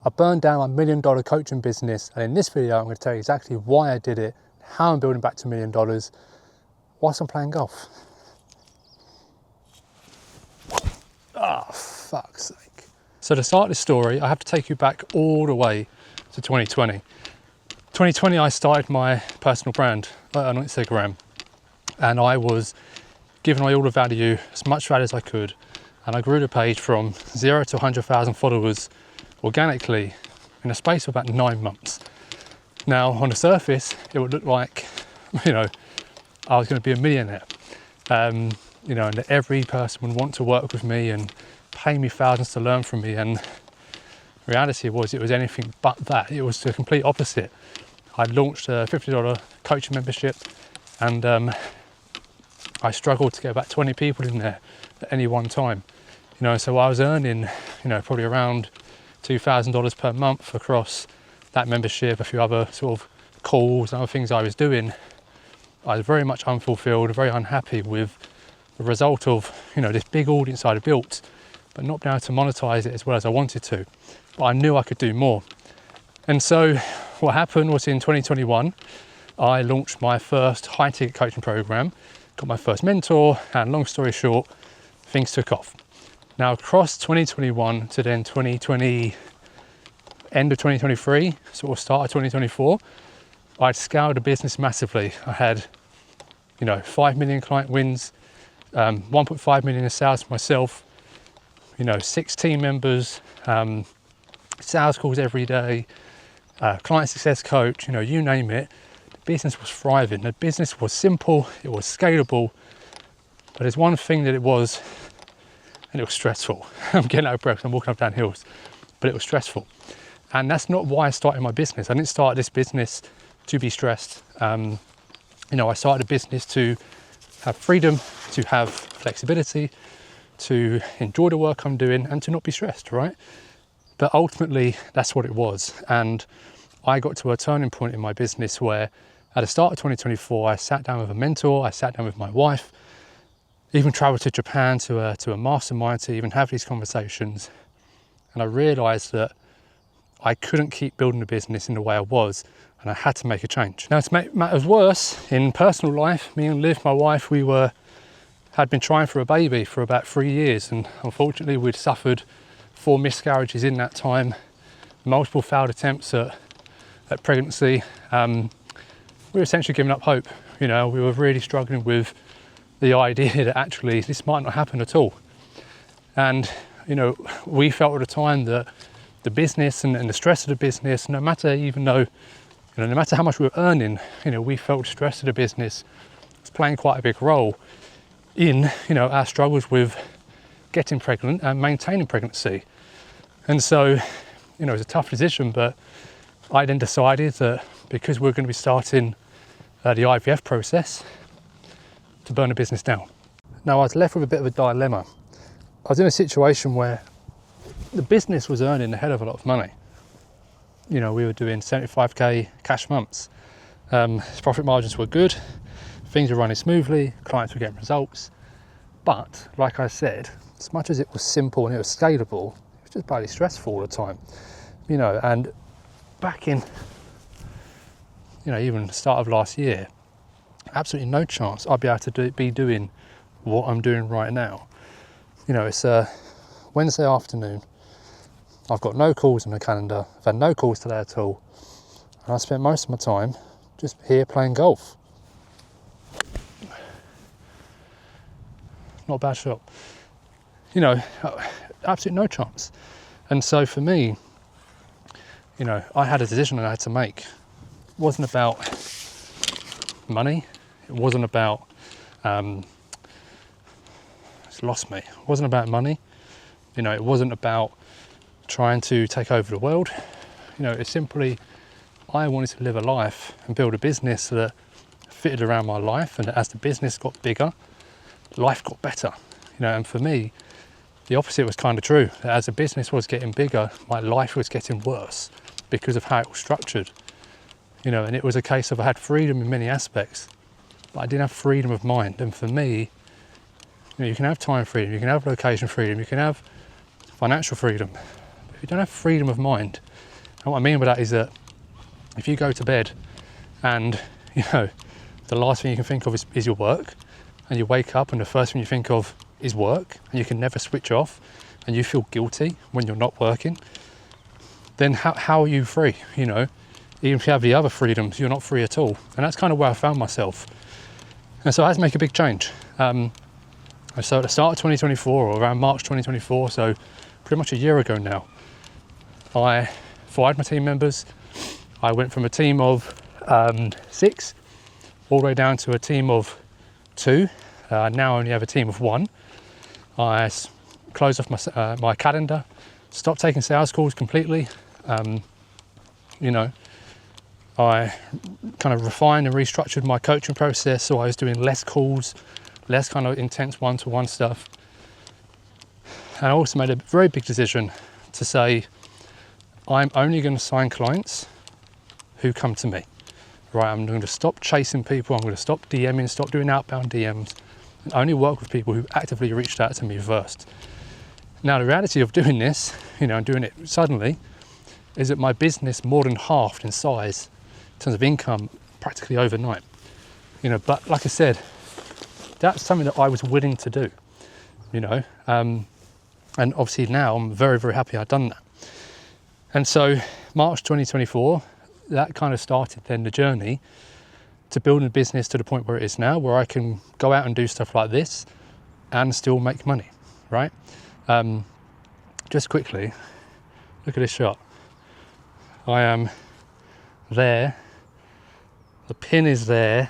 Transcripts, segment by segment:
I burned down my $1 million coaching business, and in this video I'm going to tell you exactly why I did it, how I'm building back to $1 million whilst I'm playing golf. Oh, fuck's sake. So to start this story, I have to take you back all the way to 2020. 2020 I started my personal brand on Instagram, and I was giving away all the value, as much value as I could, and I grew the page from 0 to 100,000 followers organically in a space of about 9 months. Now, on the surface, it would look like, I was going to be a millionaire, and that every person would want to work with me and pay me thousands to learn from me. And reality was, it was anything but that. It was the complete opposite. I launched a $50 coaching membership, and I struggled to get about 20 people in there at any one time. So I was earning, probably around $2,000 per month across that membership, a few other sort of calls and other things I was doing. I was very much unfulfilled, very unhappy with the result of, this big audience I'd built, but not being able to monetize it as well as I wanted to. But I knew I could do more. And so what happened was, in 2021, I launched my first high ticket coaching program, got my first mentor, and long story short, things took off. Now, across 2021 to then 2020, end of 2023, sort of start of 2024, I'd scaled the business massively. I had, 5 million client wins, 1.5 million in sales for myself, 6 team members, sales calls every day, client success coach, you name it. The business was thriving. The business was simple, it was scalable, but there's one thing that it was, and it was stressful. I'm getting out of breath, I'm walking up down hills, but it was stressful. And that's not why I started my business. I didn't start this business to be stressed. I started a business to have freedom, to have flexibility, to enjoy the work I'm doing, and to not be stressed, right? But ultimately, that's what it was. And I got to a turning point in my business where, at the start of 2024, I sat down with a mentor, I sat down with my wife, even traveled to Japan to a mastermind to even have these conversations. And I realized that I couldn't keep building the business in the way I was, and I had to make a change. Now, to make matters worse, in personal life, me and Liv, my wife, we had been trying for a baby for about 3 years, and unfortunately we'd suffered 4 miscarriages in that time, multiple failed attempts at pregnancy. We were essentially giving up hope. We were really struggling with the idea that actually this might not happen at all. And, we felt at the time that the business and the stress of the business, no matter how much we were earning, we felt the stress of the business was playing quite a big role in, our struggles with getting pregnant and maintaining pregnancy. And so, it was a tough decision, but I then decided that because we're going to be starting the IVF process, to burn the business down. Now, I was left with a bit of a dilemma. I was in a situation where the business was earning a hell of a lot of money. We were doing 75k cash months. Profit margins were good, things were running smoothly, clients were getting results. But like I said, as much as it was simple and it was scalable, it was just bloody stressful all the time. And back in, even the start of last year, absolutely no chance I'd be able to be doing what I'm doing right now. It's a Wednesday afternoon. I've got no calls on the calendar. I've had no calls today at all. And I spent most of my time just here playing golf. Not a bad shot. Absolutely no chance. And so for me, I had a decision that I had to make. It wasn't about money. It wasn't about, it's lost me. It wasn't about money. It wasn't about trying to take over the world. It's simply, I wanted to live a life and build a business that fitted around my life. And as the business got bigger, life got better. And for me, the opposite was kind of true. As the business was getting bigger, my life was getting worse because of how it was structured. And it was a case of I had freedom in many aspects, but I didn't have freedom of mind. And for me, you can have time freedom, you can have location freedom, you can have financial freedom. You don't have freedom of mind. And what I mean by that is that if you go to bed and, you know, the last thing you can think of is your work, and you wake up and the first thing you think of is work, and you can never switch off, and you feel guilty when you're not working, then how are you free? You know, even if you have the other freedoms, you're not free at all. And that's kind of where I found myself. And so I had to make a big change. So at the start of 2024, or around March 2024, so pretty much a year ago now, I fired my team members. I went from a team of 6 all the way down to a team of 2. Now I only have a team of 1. I closed off my calendar, stopped taking sales calls completely. You know, I kind of refined and restructured my coaching process, so I was doing less calls, less kind of intense one-to-one stuff. And I also made a very big decision to say, I'm only going to sign clients who come to me. Right, I'm going to stop chasing people, I'm going to stop DMing, stop doing outbound DMs, and only work with people who actively reached out to me first. Now, the reality of doing this, you know, and doing it suddenly, is that my business more than halved in size in terms of income practically overnight. You know, but like I said, that's something that I was willing to do, you know, and obviously now I'm very, very happy I've done that. And so March 2024, that kind of started then the journey to building a business to the point where it is now, where I can go out and do stuff like this and still make money, right? Just quickly, look at this shot. I am there, the pin is there,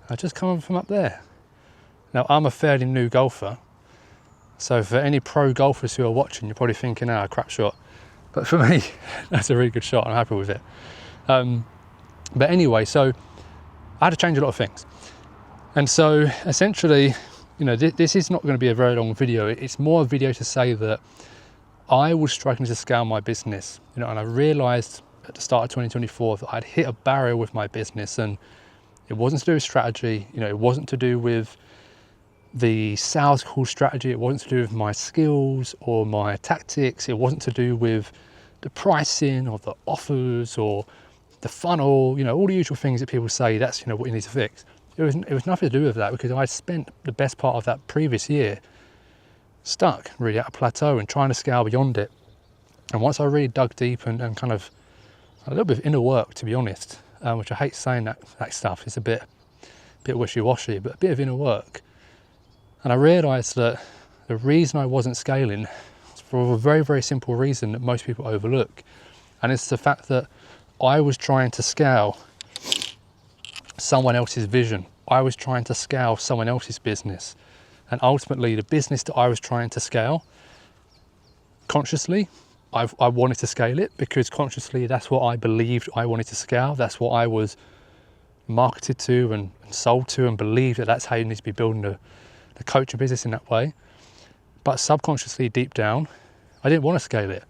I just come from up there. Now, I'm a fairly new golfer, so for any pro golfers who are watching, you're probably thinking, crap shot. But for me, that's a really good shot, I'm happy with it. But anyway, so I had to change a lot of things. And so essentially, you know, this is not going to be a very long video. It's more a video to say that I was struggling to scale my business, you know, and I realized at the start of 2024 that I'd hit a barrier with my business, and it wasn't to do with strategy, you know, it wasn't to do with the sales call strategy, it wasn't to do with my skills or my tactics, it wasn't to do with the pricing or the offers or the funnel, you know, all the usual things that people say, that's, you know, what you need to fix. It was nothing to do with that, because I spent the best part of that previous year stuck really at a plateau and trying to scale beyond it. And once I really dug deep and kind of a little bit of inner work, to be honest, which I hate saying that stuff, it's a bit wishy-washy, but a bit of inner work. And I realized that the reason I wasn't scaling was for a very, very simple reason that most people overlook. And it's the fact that I was trying to scale someone else's vision. I was trying to scale someone else's business. And ultimately, the business that I was trying to scale, consciously, I wanted to scale it because consciously that's what I believed I wanted to scale. That's what I was marketed to and sold to, and believed that that's how you need to be building the coaching business in that way. But subconsciously, deep down, I didn't want to scale it.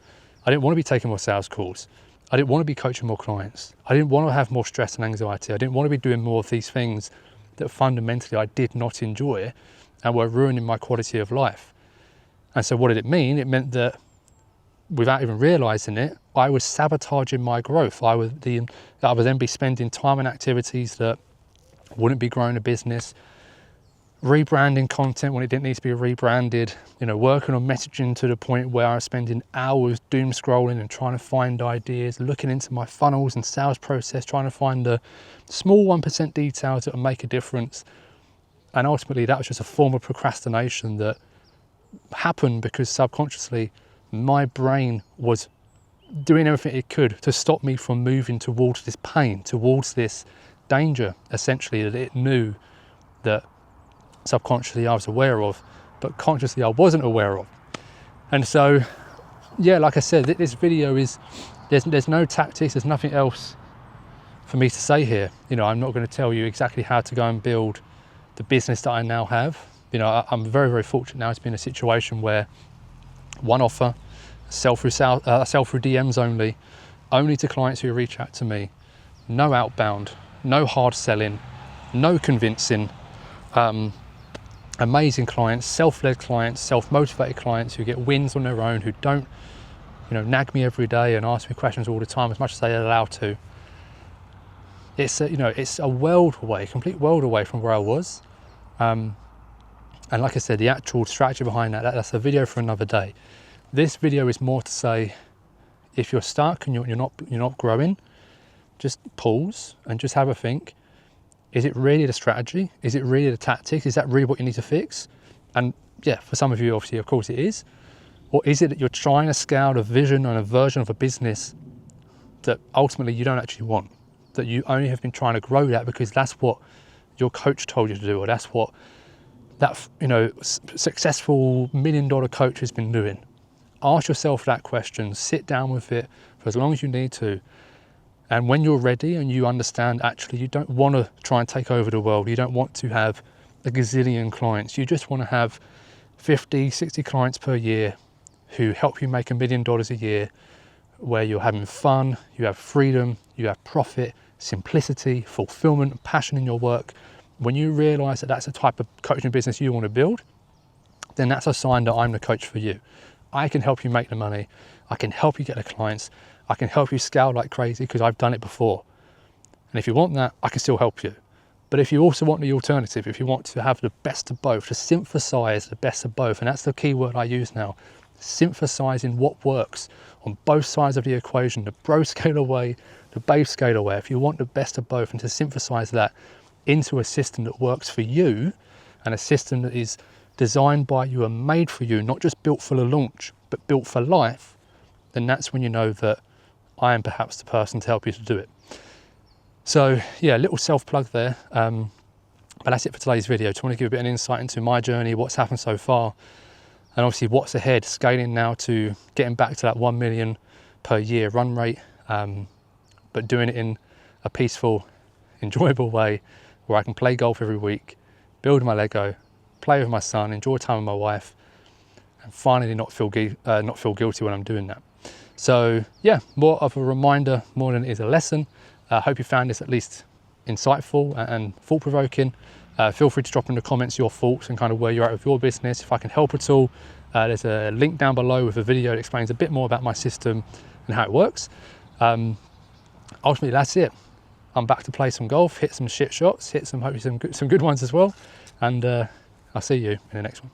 I didn't want to be taking more sales calls. I didn't want to be coaching more clients. I didn't want to have more stress and anxiety. I didn't want to be doing more of these things that fundamentally I did not enjoy and were ruining my quality of life. And so what did it mean? It meant that without even realizing it, I was sabotaging my growth. I would then be spending time on activities that wouldn't be growing a business, rebranding content when it didn't need to be rebranded, you know, working on messaging to the point where I was spending hours doom scrolling and trying to find ideas, looking into my funnels and sales process, trying to find the small 1% details that will make a difference. And ultimately that was just a form of procrastination that happened because subconsciously my brain was doing everything it could to stop me from moving towards this pain, towards this danger, essentially, that it knew that subconsciously I was aware of, but consciously I wasn't aware of. And so, yeah, like I said, this video is, there's no tactics, there's nothing else for me to say here. You know, I'm not going to tell you exactly how to go and build the business that I now have. You know, I'm very, very fortunate now to be in a situation where one offer, sell through DMs only to clients who reach out to me, no outbound, no hard selling, no convincing, amazing clients, self-led clients, self-motivated clients who get wins on their own, who don't nag me every day and ask me questions all the time as much as they allow to. It's it's a world away, complete world away from where I was. And like I said, the actual strategy behind that's a video for another day. This video is more to say, if you're stuck and you're not growing, just pause and just have a think. Is it really the strategy? Is it really the tactic? Is that really what you need to fix? And yeah, for some of you, obviously, of course it is. Or is it that you're trying to scale a vision and a version of a business that ultimately you don't actually want? That you only have been trying to grow that because that's what your coach told you to do, or that's what that successful $1 million coach has been doing. Ask yourself that question, sit down with it for as long as you need to. And when you're ready and you understand actually you don't want to try and take over the world, you don't want to have a gazillion clients, you just want to have 50, 60 clients per year who help you make $1 million a year, where you're having fun, you have freedom, you have profit, simplicity, fulfillment, passion in your work. When you realize that that's the type of coaching business you want to build, then that's a sign that I'm the coach for you. I can help you make the money. I can help you get the clients. I can help you scale like crazy because I've done it before. And if you want that, I can still help you. But if you also want the alternative, if you want to have the best of both, to synthesize the best of both, and that's the key word I use now, synthesizing what works on both sides of the equation, the bro scalar way, the babe scalar way. If you want the best of both and to synthesize that into a system that works for you, and a system that is designed by you and made for you, not just built for the launch, but built for life, then that's when you know that I am perhaps the person to help you to do it. So yeah, little self-plug there. But that's it for today's video. Just want to give a bit of an insight into my journey, what's happened so far, and obviously what's ahead, scaling now to getting back to that 1 million per year run rate, but doing it in a peaceful, enjoyable way where I can play golf every week, build my Lego, play with my son, enjoy time with my wife, and finally not feel guilty when I'm doing that. So yeah, more of a reminder more than it is a lesson. I hope you found this at least insightful and thought-provoking. Feel free to drop in the comments your thoughts and kind of where you're at with your business. If I can help at all, there's a link down below with a video that explains a bit more about my system and how it works. Ultimately, that's it. I'm back to play some golf, hit some shit shots, hit some hopefully some good ones as well. And I'll see you in the next one.